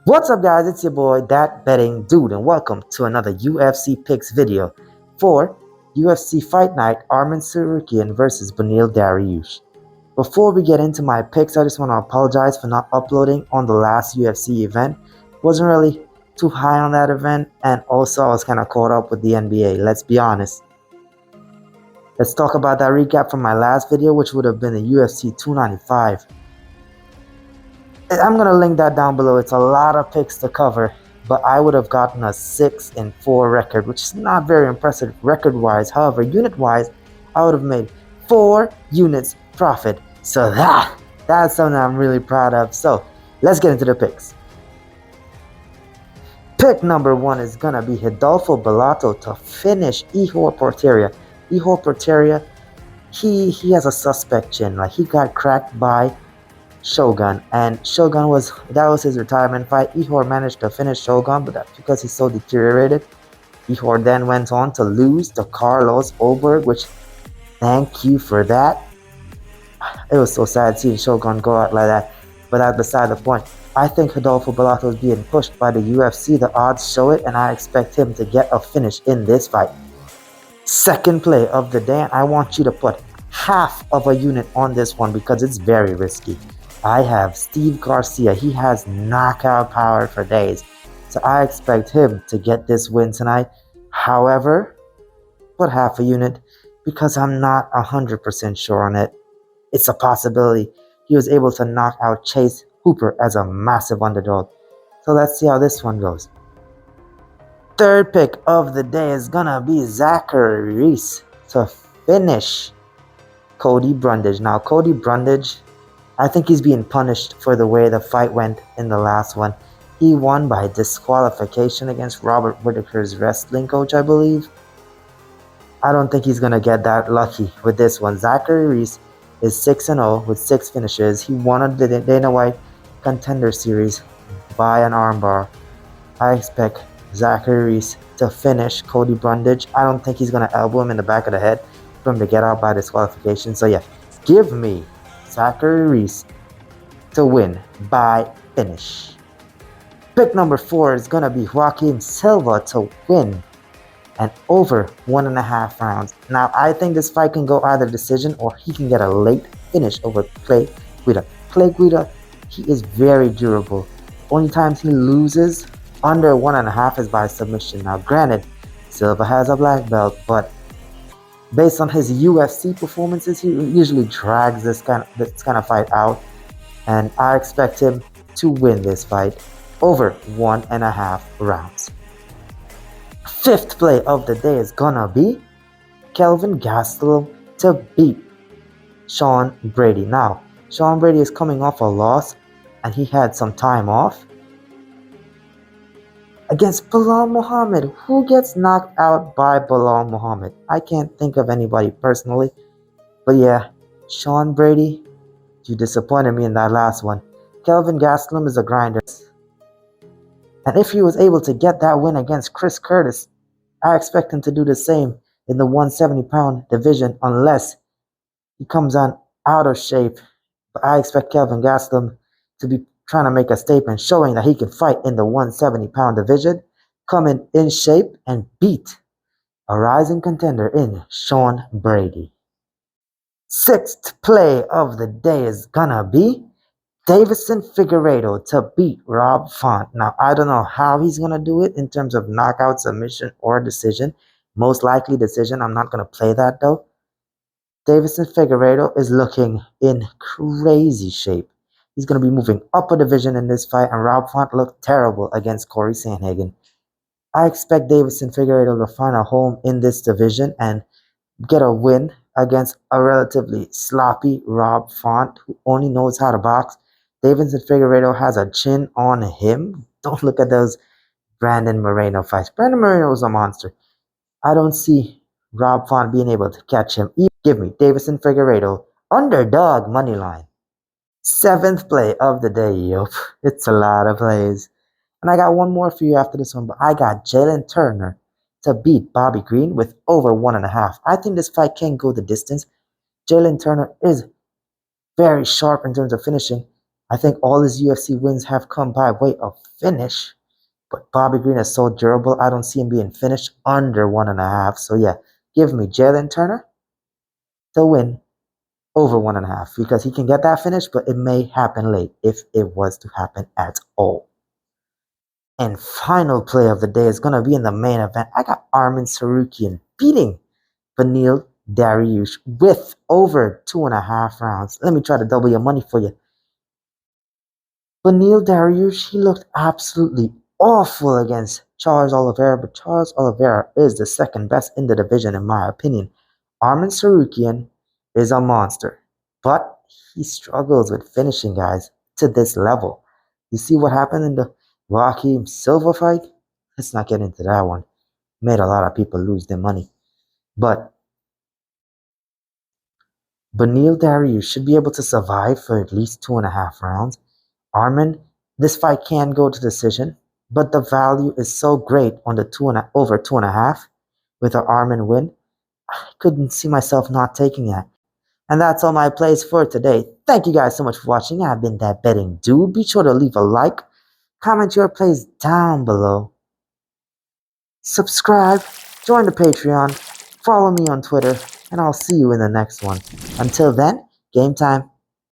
What's up guys, it's your boy That Betting Dude and welcome to another UFC picks video for UFC Fight Night Arman Tsarukyan versus Darius. Before we get into my picks, I just want to apologize for not uploading on the last UFC event. Wasn't really too high on that event, and also I was kind of caught up with the NBA, let's be honest. Let's talk about that recap from my last video, which would have been the UFC 295. I'm going to link that down below. It's a lot of picks to cover, but I would have gotten a 6-4 record, which is not very impressive record-wise. However, unit-wise, I would have made 4 units profit. So that's something I'm really proud of. So let's get into the picks. Pick number 1 is going to be Rodolfo Bellato to finish Ihor Porteria. Ihor Porteria, he has a suspect chin. Like, he got cracked by Shogun, and that was his retirement fight. Ihor managed to finish Shogun, but that's because he's so deteriorated. Ihor then went on to lose to Carlos Oberg, which, thank you for that. It was so sad seeing Shogun go out like that, but that's beside the point. I think Rodolfo Bellato is being pushed by the UFC. The odds show it, and I expect him to get a finish in this fight. Second play of the day, and I want you to put half of a unit on this one because it's very risky. I have Steve Garcia. He has knockout power for days, so I expect him to get this win tonight. However, put half a unit because I'm not 100% sure on it. It's a possibility. He was able to knock out Chase Hooper as a massive underdog. So let's see how this one goes. Third pick of the day is gonna be Zachary Reese to finish Cody Brundage. Now, Cody Brundage, I think he's being punished for the way the fight went in the last one. He won by disqualification against Robert Whittaker's wrestling coach, I believe. I don't think he's going to get that lucky with this one. Zachary Reese is 6-0 with 6 finishes. He won the Dana White Contender Series by an armbar. I expect Zachary Reese to finish Cody Brundage. I don't think he's going to elbow him in the back of the head for him to get out by disqualification. So yeah, give me Zachary Reese to win by finish. Pick number 4 is going to be Joaquin Silva to win and over 1.5 rounds. Now, I think this fight can go either decision or he can get a late finish over Clay Guida. Clay Guida, he is very durable. Only times he loses under 1.5 is by submission. Now, granted, Silva has a black belt, but based on his UFC performances, he usually drags this kind of fight out, and I expect him to win this fight over 1.5 rounds. Fifth play of the day is gonna be Kelvin Gastelum to beat Sean Brady. Now, Sean Brady is coming off a loss, and he had some time off against Bilal Muhammad. Who gets knocked out by Bilal Muhammad? I can't think of anybody personally. But yeah, Sean Brady, you disappointed me in that last one. Kelvin Gastelum is a grinder. And if he was able to get that win against Chris Curtis, I expect him to do the same in the 170-pound division unless he comes on out of shape. But I expect Kelvin Gastelum to be trying to make a statement showing that he can fight in the 170-pound division, come in shape, and beat a rising contender in Sean Brady. Sixth play of the day is gonna be Deiveson Figueiredo to beat Rob Font. Now, I don't know how he's gonna do it in terms of knockout, submission, or decision. Most likely decision. I'm not gonna play that though. Deiveson Figueiredo is looking in crazy shape. He's going to be moving up a division in this fight, and Rob Font looked terrible against Corey Sandhagen. I expect Deiveson Figueiredo to find a home in this division and get a win against a relatively sloppy Rob Font who only knows how to box. Deiveson Figueiredo has a chin on him. Don't look at those Brandon Moreno fights. Brandon Moreno was a monster. I don't see Rob Font being able to catch him. Give me Deiveson Figueiredo, underdog moneyline. Seventh play of the day. Yup, it's a lot of plays. And I got one more for you after this one, but I got Jalen Turner to beat Bobby Green with over 1.5. I think this fight can go the distance. Jalen Turner is very sharp in terms of finishing. I think all his UFC wins have come by way of finish. But Bobby Green is so durable, I don't see him being finished under 1.5. So yeah, give me Jalen Turner to win over 1.5 because he can get that finish, but it may happen late if it was to happen at all. And final play of the day is going to be in the main event. I got Armin Tsarukyan beating Vanil Darius with over 2.5 rounds. Let me try to double your money for you. Vanil Darius, he looked absolutely awful against Charles Oliveira, but Charles Oliveira is the second best in the division in my opinion. Armin Tsarukyan is a monster, but he struggles with finishing guys to this level. You see what happened in the Rocky Silva fight? Let's not get into that one. Made a lot of people lose their money. But Beneil Darius should be able to survive for at least 2.5 rounds. Armin, this fight can go to decision, but the value is so great on the over 2.5 with an Armin win. I couldn't see myself not taking that. And that's all my plays for today. Thank you guys so much for watching. I've been that betting dude. Be sure to leave a like, comment your plays down below, subscribe, join the Patreon, follow me on Twitter, and I'll see you in the next one. Until then, game time.